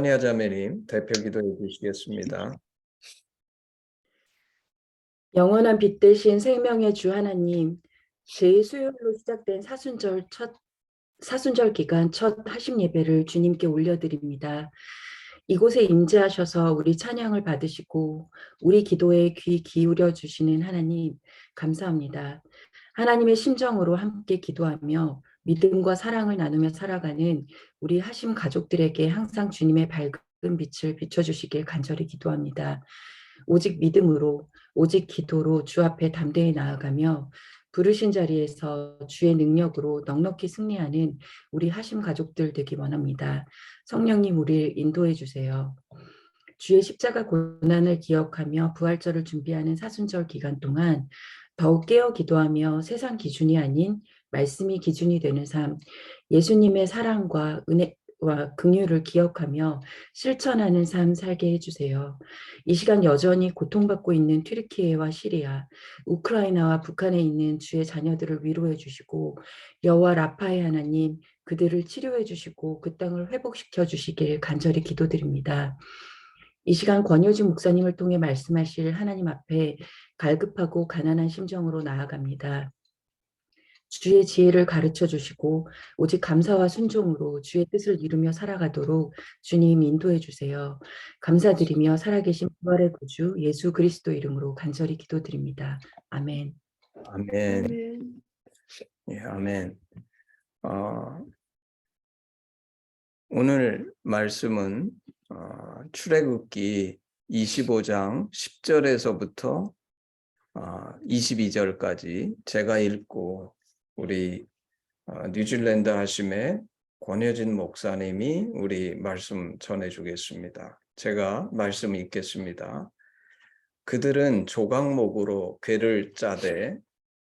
소니아 자매님 대표 기도해 주시겠습니다. 영원한 빛 대신 생명의 주 하나님, 제 수요일로 시작된 사순절 기간 첫 하심 예배를 주님께 올려드립니다. 이곳에 임재하셔서 우리 찬양을 받으시고 우리 기도에 귀 기울여 주시는 하나님 감사합니다. 하나님의 심정으로 함께 기도하며 믿음과 사랑을 나누며 살아가는 우리 하심 가족들에게 항상 주님의 밝은 빛을 비춰주시길 간절히 기도합니다. 오직 믿음으로, 오직 기도로 주 앞에 담대히 나아가며 부르신 자리에서 주의 능력으로 넉넉히 승리하는 우리 하심 가족들 되기 원합니다. 성령님 우리를 인도해 주세요. 주의 십자가 고난을 기억하며 부활절을 준비하는 사순절 기간 동안 더욱 깨어 기도하며 세상 기준이 아닌 말씀이 기준이 되는 삶, 예수님의 사랑과 은혜와 긍휼을 기억하며 실천하는 삶 살게 해주세요. 이 시간 여전히 고통받고 있는 튀르키예와 시리아, 우크라이나와 북한에 있는 주의 자녀들을 위로해 주시고 여호와 라파의 하나님 그들을 치료해 주시고 그 땅을 회복시켜 주시길 간절히 기도드립니다. 이 시간 권효진 목사님을 통해 말씀하실 하나님 앞에 갈급하고 가난한 심정으로 나아갑니다. 주의 지혜를 가르쳐 주시고 오직 감사와 순종으로 주의 뜻을 이루며 살아가도록 주님 인도해 주세요. 감사드리며 살아계신 부활의 구주 예수 그리스도 이름으로 간절히 기도드립니다. 아멘. 아멘. 아멘. 예, 아멘. 오늘 말씀은 출애굽기 25장 10절에서부터 22절까지 제가 읽고 우리 뉴질랜드 하심의 권효진 목사님이 우리 말씀 전해주겠습니다. 제가 말씀 읽겠습니다. 그들은 조각목으로 궤를 짜되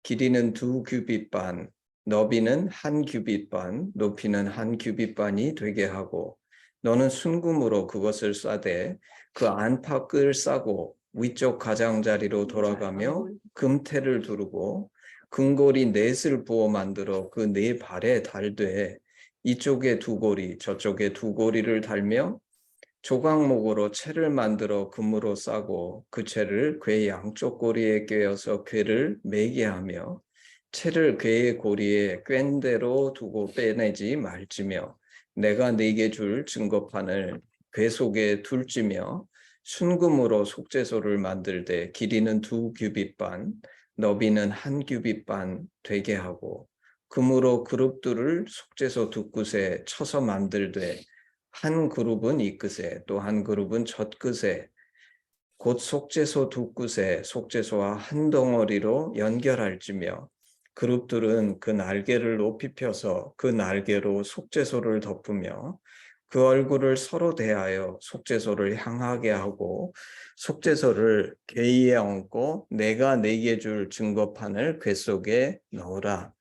길이는 2규빗 반, 너비는 1규빗 반, 높이는 1규빗 반이 되게 하고 너는 순금으로 그것을 싸되 그 안팎을 싸고 위쪽 가장자리로 돌아가며 금태를 두르고 금고리 넷을 부어 만들어 그 네 발에 달되 이쪽에 2고리 저쪽에 2고리를 달며 조각목으로 채를 만들어 금으로 싸고 그 채를 궤 양쪽 고리에 꿰어서 궤를 매게 하며 채를 궤의 고리에 꿰인 대로 두고 빼내지 말지며 내가 네게 줄 증거판을 궤 속에 둘지며 순금으로 속죄소를 만들되 길이는 2규빗 반, 너비는 1규빗 반 되게 하고 금으로 그룹들을 속죄소 두 끝에 쳐서 만들되 한 그룹은 이 끝에 또 한 그룹은 저 끝에 곧 속죄소 두 끝에 속죄소와 한 덩어리로 연결할지며 그룹들은 그 날개를 높이 펴서 그 날개로 속죄소를 덮으며 그 얼굴을 서로 대하여 속죄소를 향하게 하고 속죄소를 궤 위에 얹고 내가 네게 줄 증거판을 궤 속에 넣으라.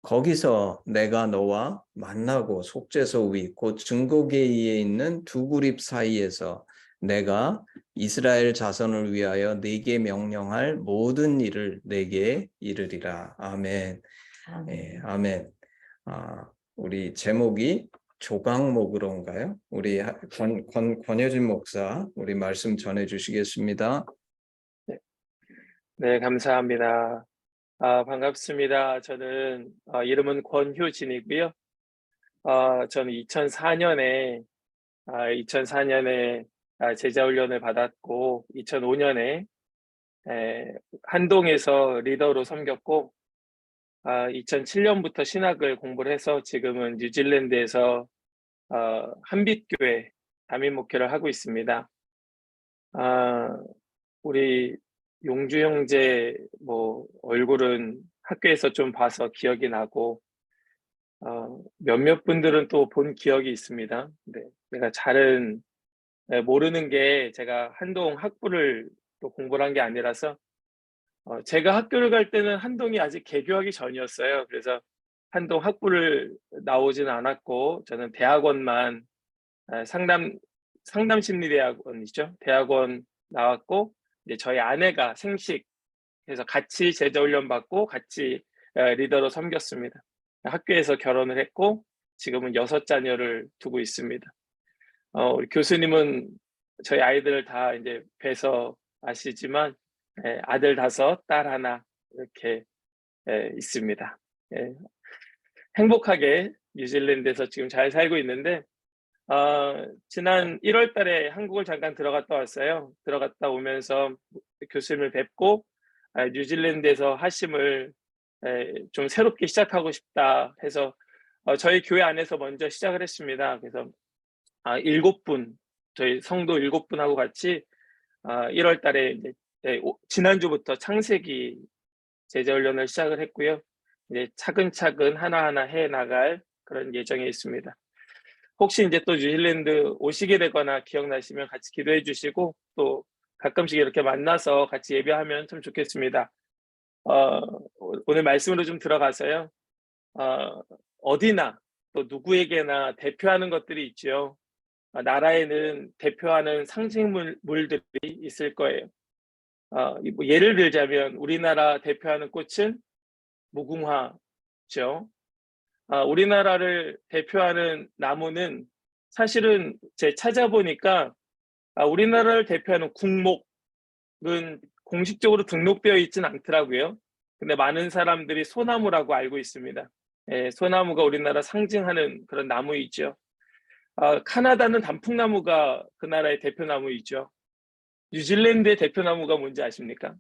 거기서 내가 너와 만나고 속죄소 위 곧 증거궤 위에 있는 2그립 사이에서 내가 이스라엘 자손을 위하여 네게 명령할 모든 일을 네게 이르리라. 아멘. 예, 아멘. 우리 제목이 조각목으로인가요? 우리 권효진 목사 우리 말씀 전해 주시겠습니다. 네, 감사합니다. 반갑습니다. 저는 이름은 권효진이고요. 저는 2004년에 제자훈련을 받았고 2005년에 한동에서 리더로 섬겼고 2007년부터 신학을 공부를 해서 지금은 뉴질랜드에서 한빛교회 담임 목회를 하고 있습니다. 우리 용주 형제 얼굴은 학교에서 좀 봐서 기억이 나고 몇몇 분들은 또 본 기억이 있습니다. 네, 제가 잘은 모르는 게 제가 한동 학부를 또 공부를 한 게 아니라서 제가 학교를 갈 때는 한동이 아직 개교하기 전이었어요. 그래서 한동 학부를 나오지는 않았고 저는 대학원만 상담심리대학원이죠. 대학원 나왔고 이제 저희 아내가 생식해서 같이 제자훈련 받고 같이 리더로 섬겼습니다. 학교에서 결혼을 했고 지금은 6자녀를 두고 있습니다. 우리 교수님은 저희 아이들을 다 이제 뵈서 아시지만 아들 5, 딸 1 이렇게 있습니다. 행복하게 뉴질랜드에서 지금 잘 살고 있는데 지난 1월 달에 한국을 잠깐 들어갔다 왔어요. 들어갔다 오면서 교수님을 뵙고 뉴질랜드에서 하심을 좀 새롭게 시작하고 싶다 해서 저희 교회 안에서 먼저 시작을 했습니다. 그래서 7분, 저희 성도 7분하고 같이 1월 달에 이제 지난주부터 창세기 제자훈련을 시작을 했고요. 이제 차근차근 하나하나 해 나갈 그런 예정에 있습니다. 혹시 이제 또 뉴질랜드 오시게 되거나 기억나시면 같이 기도해 주시고 또 가끔씩 이렇게 만나서 같이 예배하면 참 좋겠습니다. 오늘 말씀으로 좀 들어가서요. 어디나 또 누구에게나 대표하는 것들이 있죠. 나라에는 대표하는 상징물들이 있을 거예요. 뭐 예를 들자면 우리나라 대표하는 꽃은 무궁화죠. 우리나라를 대표하는 나무는 사실은 제 찾아보니까 우리나라를 대표하는 국목은 공식적으로 등록되어 있지는 않더라고요. 근데 많은 사람들이 소나무라고 알고 있습니다. 소나무가 우리나라 상징하는 그런 나무이죠. 카나다는 단풍나무가 그 나라의 대표나무이죠. 뉴질랜드의 대표나무가 뭔지 아십니까?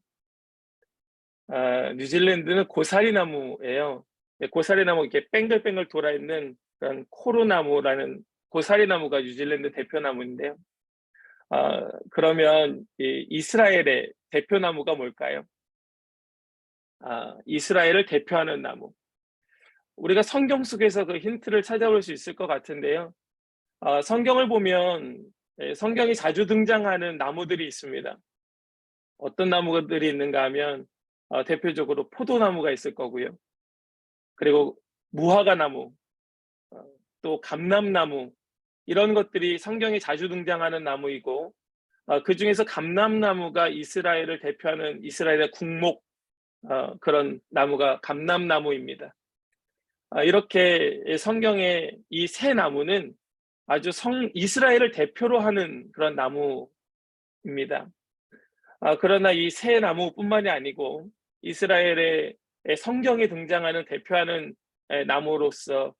뉴질랜드는 고사리나무예요. 고사리나무 이렇게 뺑글뺑글 돌아 있는 그런 코르나무라는 고사리나무가 뉴질랜드 대표나무인데요. 그러면 이스라엘의 대표나무가 뭘까요? 이스라엘을 대표하는 나무. 우리가 성경 속에서 그 힌트를 찾아볼 수 있을 것 같은데요. 성경을 보면 성경이 자주 등장하는 나무들이 있습니다. 어떤 나무들이 있는가 하면 대표적으로 포도나무가 있을 거고요. 그리고 무화과나무, 또 감람나무 이런 것들이 성경에 자주 등장하는 나무이고 그 중에서 감람나무가 이스라엘을 대표하는 이스라엘의 국목 그런 나무가 감람나무입니다. 이렇게 성경의 이 세 나무는 아주 이스라엘을 대표로 하는 그런 나무입니다. 그러나 이 세 나무뿐만이 아니고 이스라엘의 성경에 등장하는 대표하는 나무로서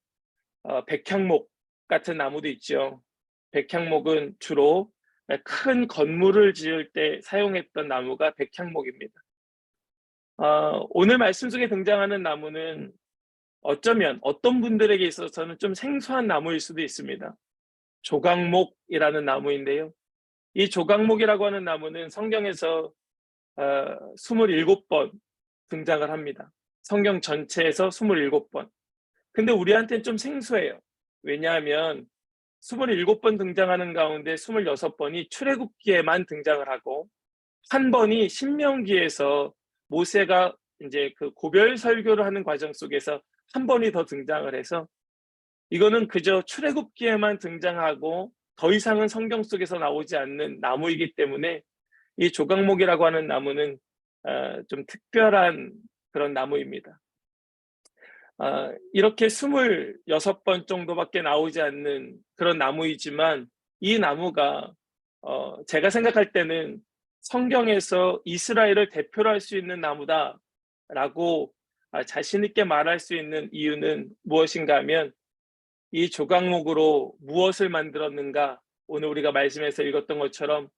백향목 같은 나무도 있죠. 백향목은 주로 큰 건물을 지을 때 사용했던 나무가 백향목입니다. 오늘 말씀 속에 등장하는 나무는 어쩌면 어떤 분들에게 있어서는 좀 생소한 나무일 수도 있습니다. 조각목이라는 나무인데요. 이 조각목이라고 하는 나무는 성경에서 27번 등장을 합니다. 성경 전체에서 27번. 근데 우리한테는 좀 생소해요. 왜냐하면 27번 등장하는 가운데 26번이 출애굽기에만 등장을 하고 한 번이 신명기에서 모세가 이제 그 고별 설교를 하는 과정 속에서 한 번이 더 등장을 해서 이거는 그저 출애굽기에만 등장하고 더 이상은 성경 속에서 나오지 않는 나무이기 때문에 이 조각목이라고 하는 나무는 좀 특별한 그런 나무입니다. 이렇게 26번 정도밖에 나오지 않는 그런 나무이지만 이 나무가 제가 생각할 때는 성경에서 이스라엘을 대표로 할 수 있는 나무다라고 자신 있게 말할 수 있는 이유는 무엇인가 하면 이 조각목으로 무엇을 만들었는가? 오늘 우리가 말씀에서 읽었던 것처럼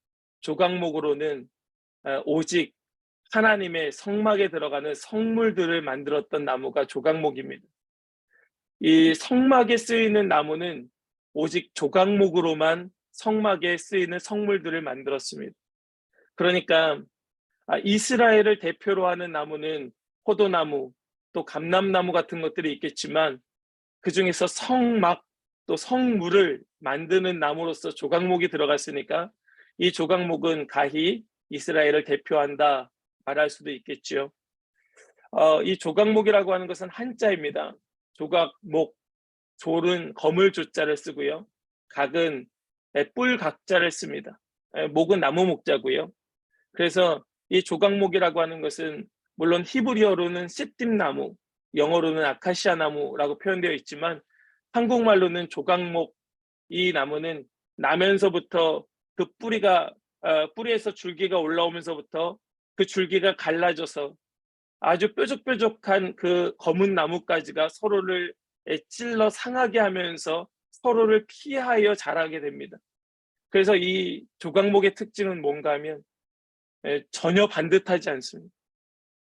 조각목으로는 오직 하나님의 성막에 들어가는 성물들을 만들었던 나무가 조각목입니다. 이 성막에 쓰이는 나무는 오직 조각목으로만 성막에 쓰이는 성물들을 만들었습니다. 그러니까 이스라엘을 대표로 하는 나무는 포도나무, 또 감람나무 같은 것들이 있겠지만 그 중에서 성막, 또 성물을 만드는 나무로서 조각목이 들어갔으니까 이 조각목은 가히 이스라엘을 대표한다 말할 수도 있겠죠. 이 조각목이라고 하는 것은 한자입니다. 조각목, 졸은 거물 조자를 쓰고요. 각은 뿔 각자를 씁니다. 목은 나무 목자고요. 그래서 이 조각목이라고 하는 것은 물론 히브리어로는 시띠나무, 영어로는 아카시아 나무라고 표현되어 있지만 한국말로는 조각목, 이 나무는 나면서부터 그 뿌리에서 줄기가 올라오면서부터 그 줄기가 갈라져서 아주 뾰족뾰족한 그 검은 나뭇가지가 서로를 찔러 상하게 하면서 서로를 피하여 자라게 됩니다. 그래서 이 조각목의 특징은 뭔가 하면 전혀 반듯하지 않습니다.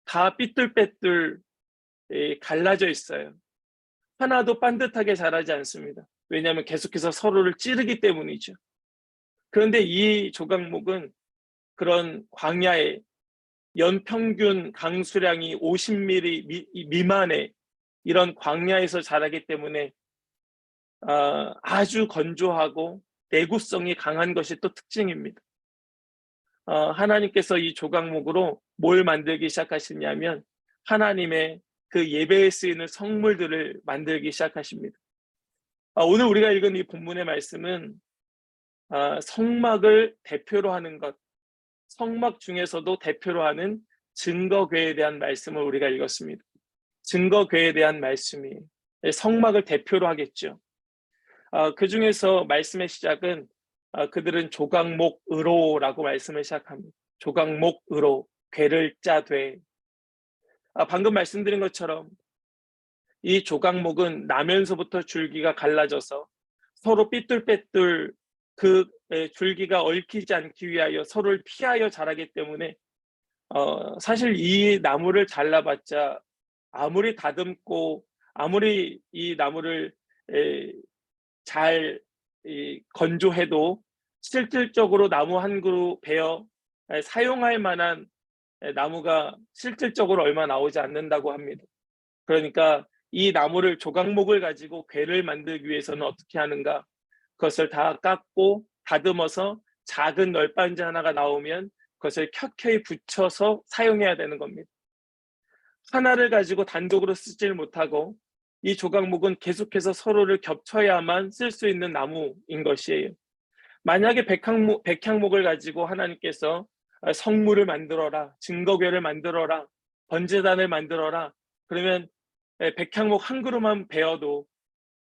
다 삐뚤빼뚤 갈라져 있어요. 하나도 반듯하게 자라지 않습니다. 왜냐하면 계속해서 서로를 찌르기 때문이죠. 그런데 이 조각목은 그런 광야에 연평균 강수량이 50mm 미만의 이런 광야에서 자라기 때문에 아주 건조하고 내구성이 강한 것이 또 특징입니다. 하나님께서 이 조각목으로 뭘 만들기 시작하시냐면 하나님의 그 예배에 쓰이는 성물들을 만들기 시작하십니다. 오늘 우리가 읽은 이 본문의 말씀은 성막을 대표로 하는 것, 성막 중에서도 대표로 하는 증거궤에 대한 말씀을 우리가 읽었습니다. 증거궤에 대한 말씀이 성막을 대표로 하겠죠. 그 중에서 말씀의 시작은 그들은 조각목으로라고 말씀을 시작합니다. 조각목으로 궤를 짜되. 방금 말씀드린 것처럼 이 조각목은 나면서부터 줄기가 갈라져서 서로 삐뚤빼뚤 그 줄기가 얽히지 않기 위하여 서로를 피하여 자라기 때문에 사실 이 나무를 잘라봤자 아무리 다듬고 아무리 이 나무를 잘 건조해도 실질적으로 나무 한 그루 베어 사용할 만한 나무가 실질적으로 얼마 나오지 않는다고 합니다. 그러니까 이 나무를 조각목을 가지고 궤를 만들기 위해서는 어떻게 하는가? 그것을 다 깎고 다듬어서 작은 널빤지 하나가 나오면 그것을 켜켜이 붙여서 사용해야 되는 겁니다. 하나를 가지고 단독으로 쓰질 못하고 이 조각목은 계속해서 서로를 겹쳐야만 쓸 수 있는 나무인 것이에요. 만약에 백향목을 가지고 하나님께서 성물을 만들어라, 증거궤를 만들어라, 번제단을 만들어라, 그러면 백향목 한 그루만 베어도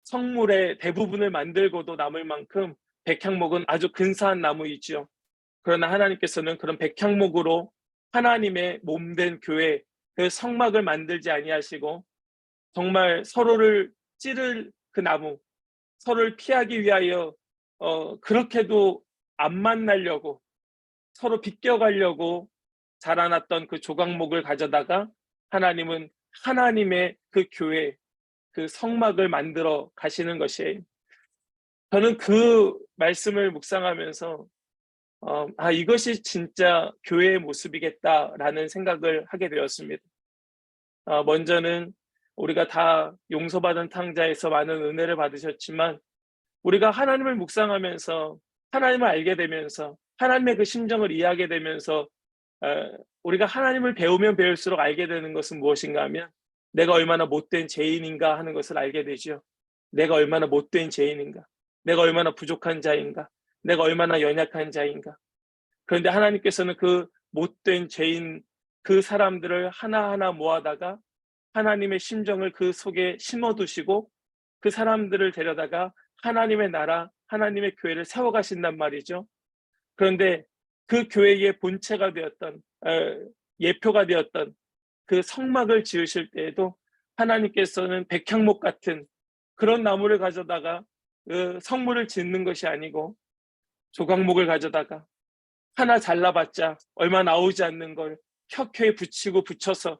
성물의 대부분을 만들고도 남을 만큼 백향목은 아주 근사한 나무이지요. 그러나 하나님께서는 그런 백향목으로 하나님의 몸된 교회, 그 성막을 만들지 아니하시고 정말 서로를 찌를 그 나무, 서로를 피하기 위하여 그렇게도 안 만나려고 서로 비껴가려고 자라났던 그 조각목을 가져다가 하나님은 하나님의 그 교회, 그 성막을 만들어 가시는 것이에요. 저는 그 말씀을 묵상하면서 이것이 진짜 교회의 모습이겠다라는 생각을 하게 되었습니다. 먼저는 우리가 다 용서받은 탕자에서 많은 은혜를 받으셨지만 우리가 하나님을 묵상하면서 하나님을 알게 되면서 하나님의 그 심정을 이해하게 되면서 우리가 하나님을 배우면 배울수록 알게 되는 것은 무엇인가 하면 내가 얼마나 못된 죄인인가 하는 것을 알게 되죠. 내가 얼마나 못된 죄인인가, 내가 얼마나 부족한 자인가, 내가 얼마나 연약한 자인가. 그런데 하나님께서는 그 못된 죄인 그 사람들을 하나하나 모아다가 하나님의 심정을 그 속에 심어두시고 그 사람들을 데려다가 하나님의 나라, 하나님의 교회를 세워가신단 말이죠. 그런데 그 교회의 본체가 되었던 예표가 되었던 그 성막을 지으실 때에도 하나님께서는 백향목 같은 그런 나무를 가져다가 그 성물을 짓는 것이 아니고 조각목을 가져다가 하나 잘라봤자 얼마 나오지 않는 걸 켜켜이 붙이고 붙여서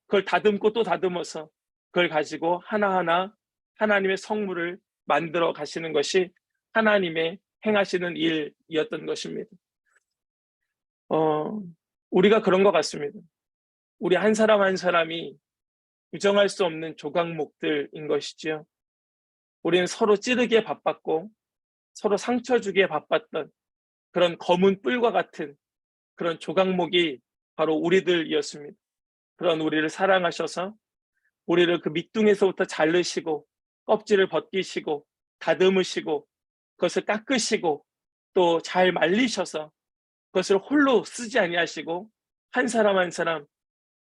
그걸 다듬고 또 다듬어서 그걸 가지고 하나하나 하나님의 성물을 만들어 가시는 것이 하나님의 행하시는 일이었던 것입니다. 우리가 그런 것 같습니다. 우리 한 사람 한 사람이 부정할 수 없는 조각목들인 것이지요. 우리는 서로 찌르기에 바빴고 서로 상처 주기에 바빴던 그런 검은 뿔과 같은 그런 조각목이 바로 우리들이었습니다. 그런 우리를 사랑하셔서 우리를 그 밑둥에서부터 자르시고 껍질을 벗기시고 다듬으시고 그것을 깎으시고 또 잘 말리셔서 그것을 홀로 쓰지 아니하시고 한 사람 한 사람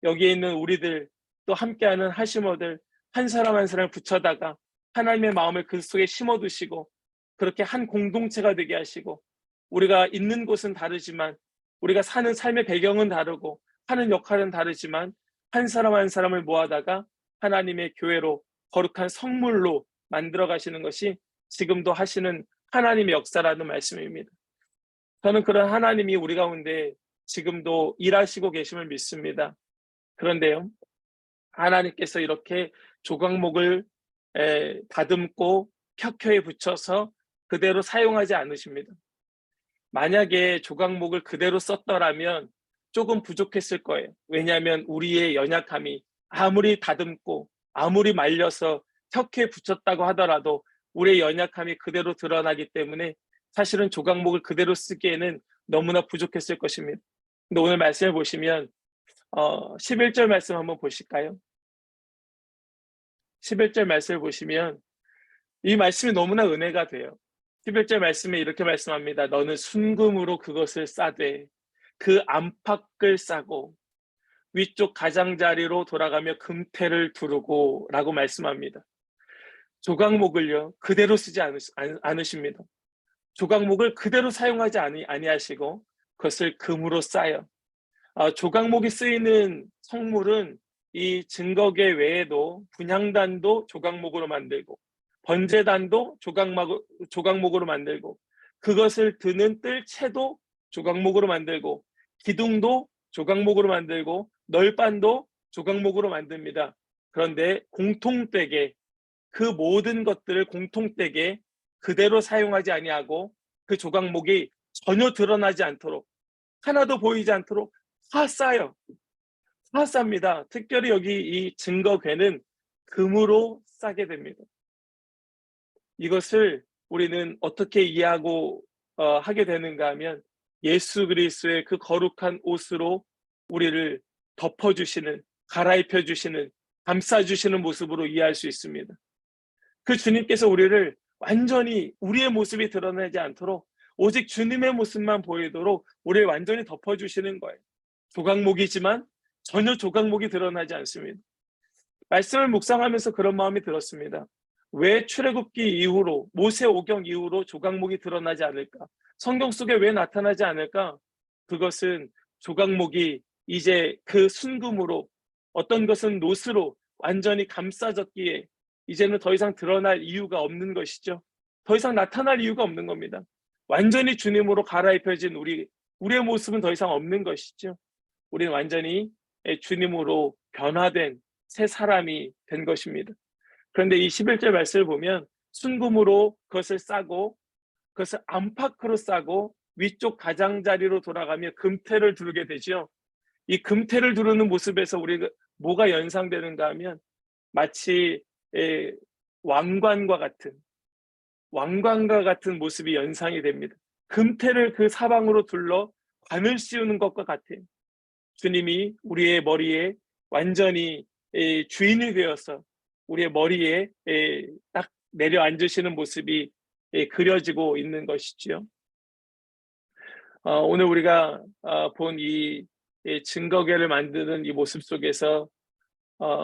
여기에 있는 우리들 또 함께하는 하시모들 한 사람 한 사람 붙여다가 하나님의 마음을 그 속에 심어두시고 그렇게 한 공동체가 되게 하시고, 우리가 있는 곳은 다르지만, 우리가 사는 삶의 배경은 다르고 하는 역할은 다르지만 한 사람 한 사람을 모아다가 하나님의 교회로, 거룩한 성물로 만들어 가시는 것이 지금도 하시는 하나님의 역사라는 말씀입니다. 저는 그런 하나님이 우리 가운데 지금도 일하시고 계심을 믿습니다. 그런데요, 하나님께서 이렇게 조각목을 다듬고 켜켜이 붙여서 그대로 사용하지 않으십니다. 만약에 조각목을 그대로 썼더라면 조금 부족했을 거예요. 왜냐하면 우리의 연약함이, 아무리 다듬고 아무리 말려서 켜켜이 붙였다고 하더라도 우리의 연약함이 그대로 드러나기 때문에 사실은 조각목을 그대로 쓰기에는 너무나 부족했을 것입니다. 근데 오늘 말씀을 보시면 11절 말씀 한번 보실까요? 11절 말씀을 보시면 이 말씀이 너무나 은혜가 돼요. 11절 말씀에 이렇게 말씀합니다. 너는 순금으로 그것을 싸되 그 안팎을 싸고 위쪽 가장자리로 돌아가며 금태를 두르고 라고 말씀합니다. 조각목을요, 그대로 쓰지 않으십니다. 조각목을 그대로 사용하지 아니하시고 그것을 금으로 싸요. 조각목이 쓰이는 성물은 이 증거계 외에도 분향단도 조각목으로 만들고, 번제단도 조각목으로 만들고, 그것을 드는 뜰채도 조각목으로 만들고, 기둥도 조각목으로 만들고, 널반도 조각목으로 만듭니다. 그런데 공통되게 그 모든 것들을 공통되게 그대로 사용하지 아니하고 그 조각목이 전혀 드러나지 않도록, 하나도 보이지 않도록 다 싸요. 다 쌉니다. 특별히 여기 이 증거궤는 금으로 싸게 됩니다. 이것을 우리는 어떻게 이해하고 하게 되는가 하면, 예수 그리스도의 그 거룩한 옷으로 우리를 덮어주시는, 갈아입혀주시는, 감싸주시는 모습으로 이해할 수 있습니다. 그 주님께서 우리를 완전히 우리의 모습이 드러나지 않도록 오직 주님의 모습만 보이도록 우리를 완전히 덮어주시는 거예요. 조각목이지만 전혀 조각목이 드러나지 않습니다. 말씀을 묵상하면서 그런 마음이 들었습니다. 왜 출애굽기 이후로, 모세 오경 이후로 조각목이 드러나지 않을까? 성경 속에 왜 나타나지 않을까? 그것은 조각목이 이제 그 순금으로, 어떤 것은 노스로 완전히 감싸졌기에 이제는 더 이상 드러날 이유가 없는 것이죠. 더 이상 나타날 이유가 없는 겁니다. 완전히 주님으로 갈아입혀진 우리의 모습은 더 이상 없는 것이죠. 우리는 완전히 주님으로 변화된 새 사람이 된 것입니다. 그런데 이 11절 말씀을 보면 순금으로 그것을 싸고 그것을 안팎으로 싸고 위쪽 가장자리로 돌아가며 금태를 두르게 되죠. 이 금태를 두르는 모습에서 우리가 뭐가 연상되는가 하면 마치 왕관과 같은 모습이 연상이 됩니다. 금태를 그 사방으로 둘러 관을 씌우는 것과 같아요. 주님이 우리의 머리에 완전히 주인이 되어서 우리의 머리에 딱 내려앉으시는 모습이 그려지고 있는 것이지요. 오늘 우리가 본 이 증거궤를 만드는 이 모습 속에서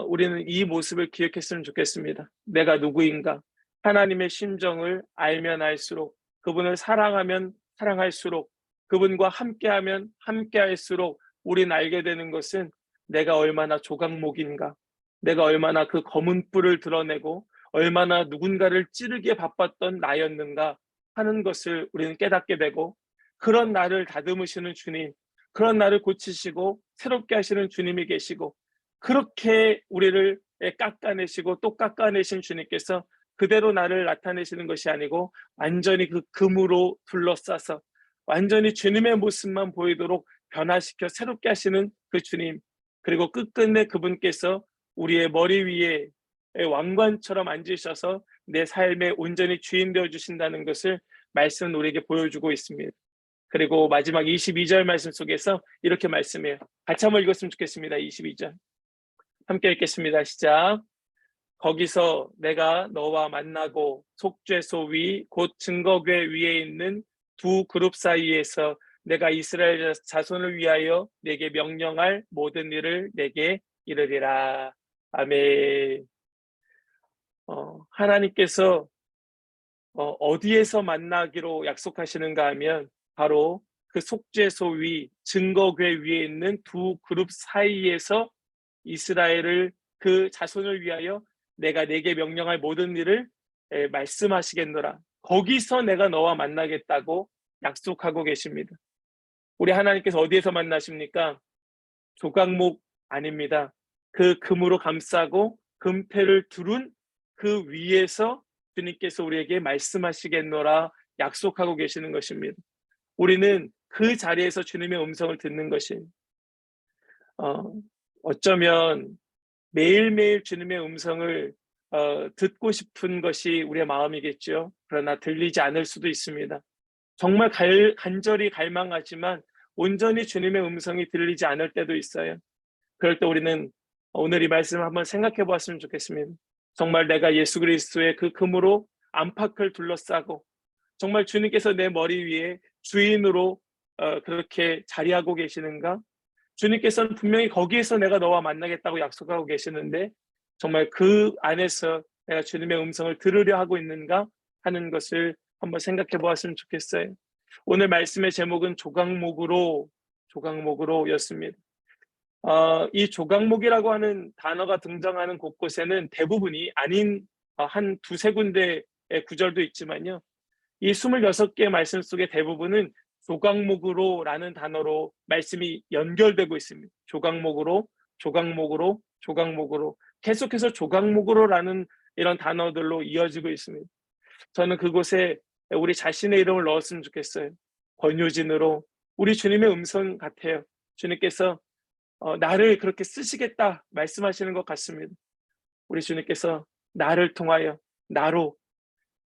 우리는 이 모습을 기억했으면 좋겠습니다. 내가 누구인가? 하나님의 심정을 알면 알수록, 그분을 사랑하면 사랑할수록, 그분과 함께하면 함께할수록 우리는 알게 되는 것은 내가 얼마나 조각목인가, 내가 얼마나 그 검은 뿔을 드러내고 얼마나 누군가를 찌르기에 바빴던 나였는가 하는 것을 우리는 깨닫게 되고, 그런 나를 다듬으시는 주님, 그런 나를 고치시고 새롭게 하시는 주님이 계시고, 그렇게 우리를 깎아내시고 또 깎아내신 주님께서 그대로 나를 나타내시는 것이 아니고 완전히 그 금으로 둘러싸서 완전히 주님의 모습만 보이도록 변화시켜 새롭게 하시는 그 주님, 그리고 끝끝내 그분께서 우리의 머리 위에 왕관처럼 앉으셔서 내 삶의 온전히 주인 되어 주신다는 것을 말씀은 우리에게 보여주고 있습니다. 그리고 마지막 22절 말씀 속에서 이렇게 말씀해요. 같이 한번 읽었으면 좋겠습니다. 22절 함께 읽겠습니다. 시작. 거기서 내가 너와 만나고 속죄소 위 곧 증거궤 위에 있는 두 그룹 사이에서 내가 이스라엘 자손을 위하여 내게 명령할 모든 일을 내게 이르리라. 아멘. 하나님께서 어디에서 만나기로 약속하시는가 하면 바로 그 속죄소 위, 증거궤 위에 있는 두 그룹 사이에서 이스라엘을 그 자손을 위하여 내가 내게 명령할 모든 일을 말씀하시겠노라. 거기서 내가 너와 만나겠다고 약속하고 계십니다. 우리 하나님께서 어디에서 만나십니까? 조각목 아닙니다. 그 금으로 감싸고 금패를 두른 그 위에서 주님께서 우리에게 말씀하시겠노라 약속하고 계시는 것입니다. 우리는 그 자리에서 주님의 음성을 듣는 것이 어쩌면 매일매일 주님의 음성을 듣고 싶은 것이 우리의 마음이겠죠. 그러나 들리지 않을 수도 있습니다. 정말 간절히 갈망하지만 온전히 주님의 음성이 들리지 않을 때도 있어요. 그럴 때 우리는 오늘 이 말씀을 한번 생각해 보았으면 좋겠습니다. 정말 내가 예수 그리스도의 그 금으로 안팎을 둘러싸고 정말 주님께서 내 머리 위에 주인으로 그렇게 자리하고 계시는가? 주님께서는 분명히 거기에서 내가 너와 만나겠다고 약속하고 계시는데 정말 그 안에서 내가 주님의 음성을 들으려 하고 있는가 하는 것을 한번 생각해 보았으면 좋겠어요. 오늘 말씀의 제목은 조각목으로였습니다. 이 조각목이라고 하는 단어가 등장하는 곳곳에는 대부분이 아닌 한 두세 군데의 구절도 있지만요. 이 26개의 말씀 속의 대부분은 조각목으로라는 단어로 말씀이 연결되고 있습니다. 조각목으로 계속해서 조각목으로라는 이런 단어들로 이어지고 있습니다. 저는 그곳에 우리 자신의 이름을 넣었으면 좋겠어요. 권유진으로 우리 주님의 음성 같아요. 주님께서 나를 그렇게 쓰시겠다 말씀하시는 것 같습니다. 우리 주님께서 나를 통하여 나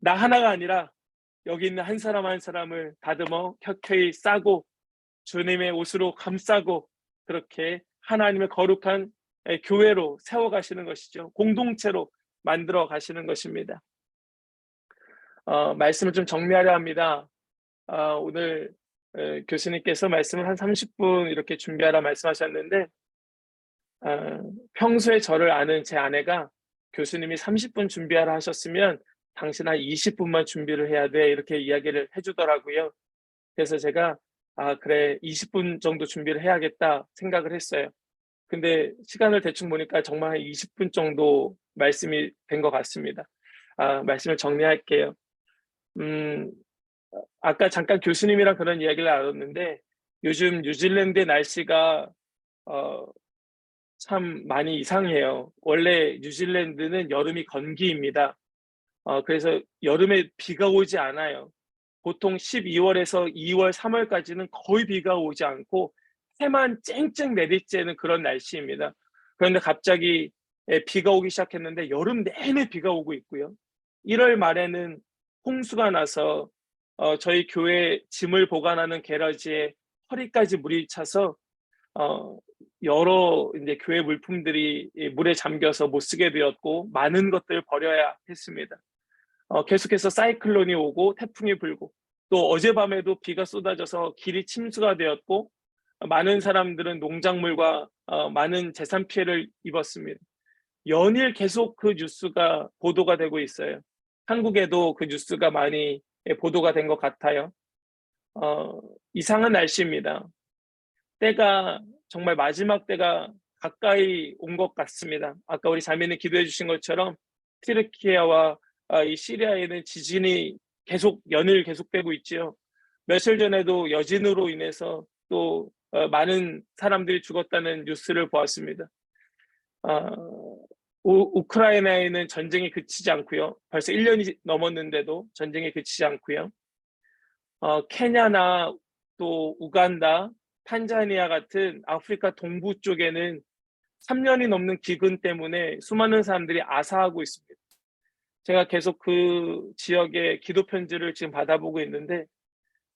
하나가 아니라 여기 있는 한 사람 한 사람을 다듬어 켜켜이 싸고 주님의 옷으로 감싸고 그렇게 하나님의 거룩한 교회로 세워가시는 것이죠. 공동체로 만들어 가시는 것입니다. 말씀을 좀 정리하려 합니다. 오늘 교수님께서 말씀을 한 30분 이렇게 준비하라 말씀하셨는데 평소에 저를 아는 제 아내가 교수님이 30분 준비하라 하셨으면 당신 한 20분만 준비를 해야 돼 이렇게 이야기를 해주더라고요. 그래서 제가 그래 20분 정도 준비를 해야겠다 생각을 했어요. 근데 시간을 대충 보니까 정말 한 20분 정도 말씀이 된 것 같습니다. 말씀을 정리할게요. 아까 잠깐 교수님이랑 그런 이야기를 나눴는데 요즘 뉴질랜드의 날씨가 참 많이 이상해요. 원래 뉴질랜드는 여름이 건기입니다. 그래서 여름에 비가 오지 않아요. 보통 12월에서 2월, 3월까지는 거의 비가 오지 않고 해만 쨍쨍 내리쬐는 그런 날씨입니다. 그런데 갑자기 비가 오기 시작했는데 여름 내내 비가 오고 있고요. 1월 말에는 홍수가 나서 저희 교회 짐을 보관하는 게러지에 허리까지 물이 차서 여러 이제 교회 물품들이 물에 잠겨서 못 쓰게 되었고 많은 것들을 버려야 했습니다. 계속해서 사이클론이 오고 태풍이 불고 또 어젯밤에도 비가 쏟아져서 길이 침수가 되었고 많은 사람들은 농작물과 많은 재산 피해를 입었습니다. 연일 계속 그 뉴스가 보도가 되고 있어요. 한국에도 그 뉴스가 많이 보도가 된 것 같아요. 이상한 날씨입니다. 때가 정말 마지막 때가 가까이 온 것 같습니다. 아까 우리 자매님 기도해 주신 것처럼 튀르키예와 이 시리아에는 지진이 연일 계속되고 있지요. 며칠 전에도 여진으로 인해서 또 많은 사람들이 죽었다는 뉴스를 보았습니다. 우크라이나에는 전쟁이 그치지 않고요. 벌써 1년이 넘었는데도 전쟁이 그치지 않고요. 케냐나 또 우간다, 탄자니아 같은 아프리카 동부 쪽에는 3년이 넘는 기근 때문에 수많은 사람들이 아사하고 있습니다. 제가 계속 그 지역의 기도 편지를 지금 받아보고 있는데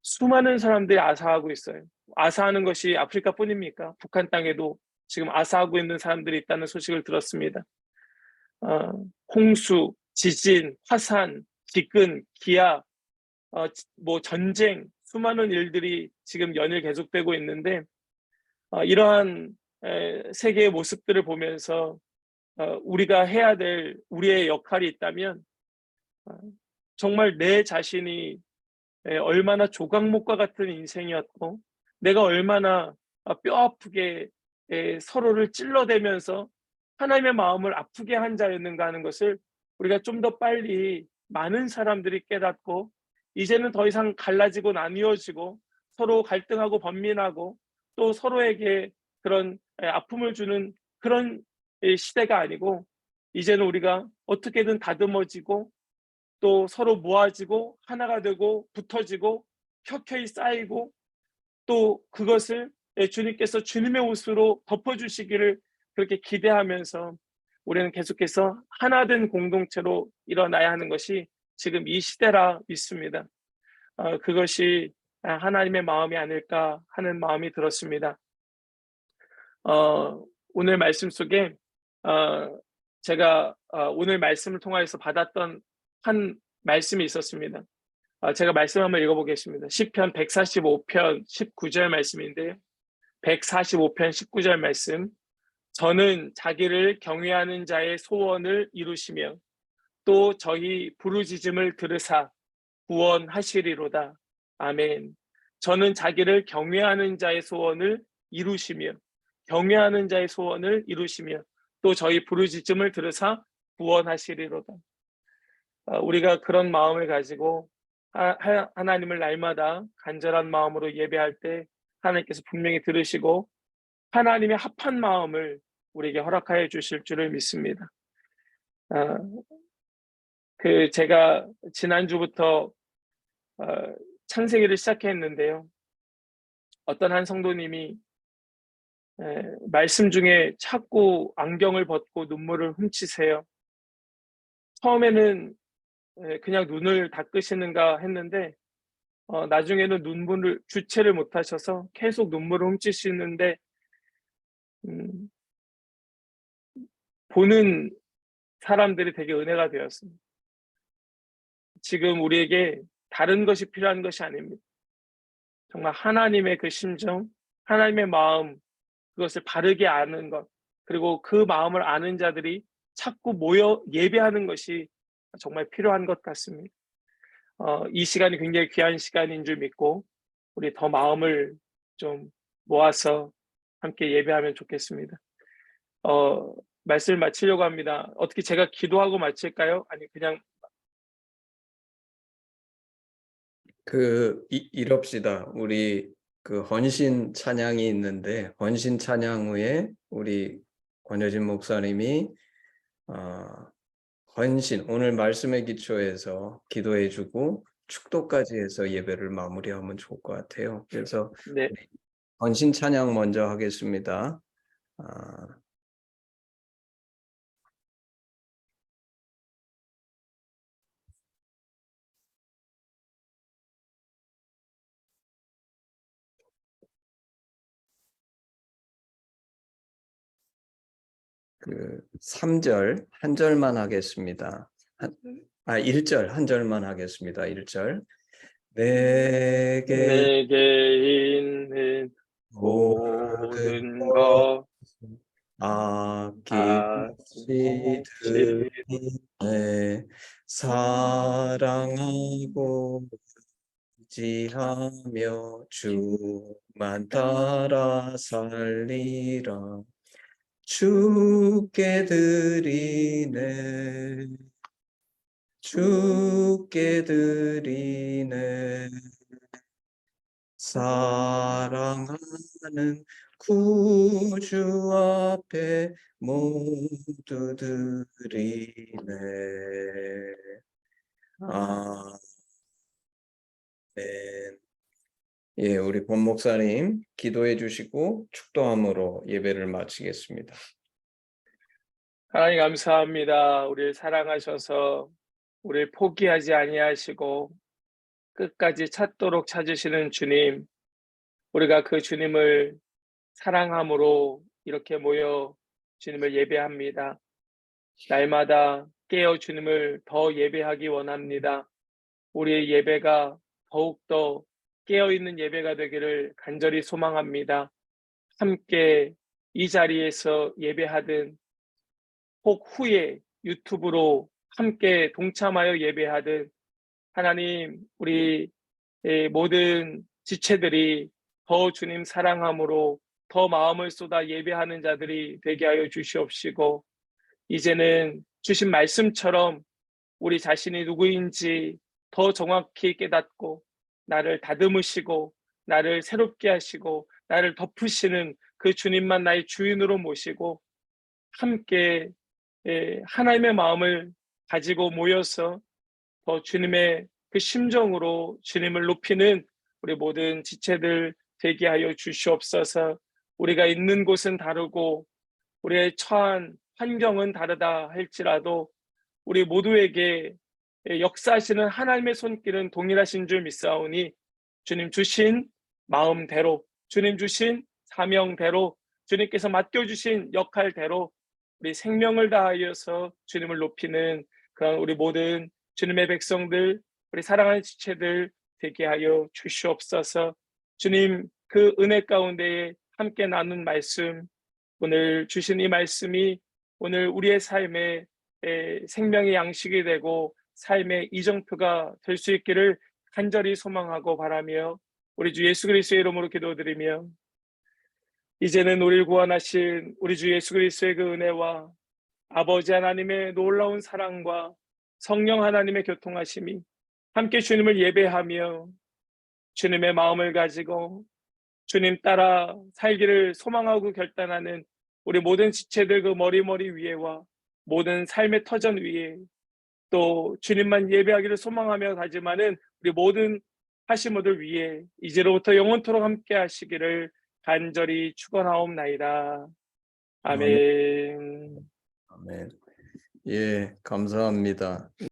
수많은 사람들이 아사하고 있어요. 아사하는 것이 아프리카뿐입니까? 북한 땅에도 지금 아사하고 있는 사람들이 있다는 소식을 들었습니다. 홍수, 지진, 화산, 기근, 기아, 전쟁, 수많은 일들이 지금 연일 계속되고 있는데 이러한 세계의 모습들을 보면서 우리가 해야 될 우리의 역할이 있다면 정말 내 자신이 얼마나 조각목과 같은 인생이었고 내가 얼마나 뼈 아프게 서로를 찔러대면서 하나님의 마음을 아프게 한 자였는가 하는 것을 우리가 좀 더 빨리 많은 사람들이 깨닫고 이제는 더 이상 갈라지고 나뉘어지고 서로 갈등하고 번민하고 또 서로에게 그런 아픔을 주는 그런 시대가 아니고 이제는 우리가 어떻게든 다듬어지고 또 서로 모아지고 하나가 되고 붙어지고 켜켜이 쌓이고 또 그것을 주님께서 주님의 옷으로 덮어주시기를 그렇게 기대하면서 우리는 계속해서 하나된 공동체로 일어나야 하는 것이 지금 이 시대라 믿습니다. 그것이 하나님의 마음이 아닐까 하는 마음이 들었습니다. 오늘 말씀 속에 제가 오늘 말씀을 통하여서 받았던 한 말씀이 있었습니다. 제가 말씀 한번 읽어보겠습니다. 시편 145편 19절 말씀인데요. 145편 19절 말씀. 저는 자기를 경외하는 자의 소원을 이루시며 또 저희 부르짖음을 들으사 구원하시리로다. 아멘. 저는 자기를 경외하는 자의 소원을 이루시며 경외하는 자의 소원을 이루시며 또 저희 부르짖음을 들으사 구원하시리로다. 우리가 그런 마음을 가지고 하나님을 날마다 간절한 마음으로 예배할 때 하나님께서 분명히 들으시고 하나님의 합한 마음을 우리에게 허락하여 주실 줄을 믿습니다. 제가 지난주부터 창세기를 시작했는데요. 어떤 한 성도님이 말씀 중에 자꾸 안경을 벗고 눈물을 훔치세요. 처음에는 그냥 눈을 닦으시는가 했는데 나중에는 눈물을 주체를 못하셔서 계속 눈물을 훔치시는데 보는 사람들이 되게 은혜가 되었습니다. 지금 우리에게 다른 것이 필요한 것이 아닙니다. 정말 하나님의 그 심정, 하나님의 마음, 그것을 바르게 아는 것, 그리고 그 마음을 아는 자들이 자꾸 모여 예배하는 것이 정말 필요한 것 같습니다. 이 시간이 굉장히 귀한 시간인 줄 믿고 우리 더 마음을 좀 모아서 함께 예배하면 좋겠습니다. 말씀을 마치려고 합니다. 어떻게 제가 기도하고 마칠까요? 아니 그냥 이럽시다. 우리 그 헌신 찬양이 있는데 헌신 찬양 후에 우리 권여진 목사님이 헌신 오늘 말씀의 기초에서 기도해주고 축도까지 해서 예배를 마무리하면 좋을 것 같아요. 그래서 네. 헌신 찬양 먼저 하겠습니다. 그 3절 한 절만 하겠습니다. 1절 한 절만 하겠습니다. 1절. 내게 있는 모든 것 아낌없이 드리네. 사랑하고 지하며 주만 따라 살리라. 주께 드리네. 주께 드리네. 사랑하는 구주 앞에 모두 드리네. 아멘. 예, 우리 본 목사님 기도해 주시고 축도함으로 예배를 마치겠습니다. 하나님 감사합니다. 우리를 사랑하셔서 우리를 포기하지 아니하시고 끝까지 찾도록 찾으시는 주님, 우리가 그 주님을 사랑함으로 이렇게 모여 주님을 예배합니다. 날마다 깨어 주님을 더 예배하기 원합니다. 우리의 예배가 더욱더 깨어있는 예배가 되기를 간절히 소망합니다. 함께 이 자리에서 예배하든 혹 후에 유튜브로 함께 동참하여 예배하든 하나님, 우리 모든 지체들이 더 주님 사랑함으로 더 마음을 쏟아 예배하는 자들이 되게 하여 주시옵시고, 이제는 주신 말씀처럼 우리 자신이 누구인지 더 정확히 깨닫고 나를 다듬으시고 나를 새롭게 하시고 나를 덮으시는 그 주님만 나의 주인으로 모시고 함께 하나님의 마음을 가지고 모여서 더 주님의 그 심정으로 주님을 높이는 우리 모든 지체들 되게 하여 주시옵소서. 우리가 있는 곳은 다르고 우리의 처한 환경은 다르다 할지라도 우리 모두에게 역사하시는 하나님의 손길은 동일하신 줄 믿사오니 주님 주신 마음대로, 주님 주신 사명대로, 주님께서 맡겨주신 역할대로 우리 생명을 다하여서 주님을 높이는 그런 우리 모든 주님의 백성들, 우리 사랑하는 지체들 되게 하여 주시옵소서. 주님 그 은혜 가운데에 함께 나눈 말씀, 오늘 주신 이 말씀이 오늘 우리의 삶에 생명의 양식이 되고 삶의 이정표가 될 수 있기를 간절히 소망하고 바라며 우리 주 예수 그리스도의 이름으로 기도드리며 이제는 우리를 구원하신 우리 주 예수 그리스도의 그 은혜와 아버지 하나님의 놀라운 사랑과 성령 하나님의 교통하심이 함께 주님을 예배하며 주님의 마음을 가지고 주님 따라 살기를 소망하고 결단하는 우리 모든 지체들 그 머리 위에와 모든 삶의 터전 위에 또 주님만 예배하기를 소망하며 다짐하는 우리 모든 하시모들 위에 이제로부터 영원토록 함께 하시기를 간절히 축원하옵나이다. 아멘. 아멘. 예, 감사합니다.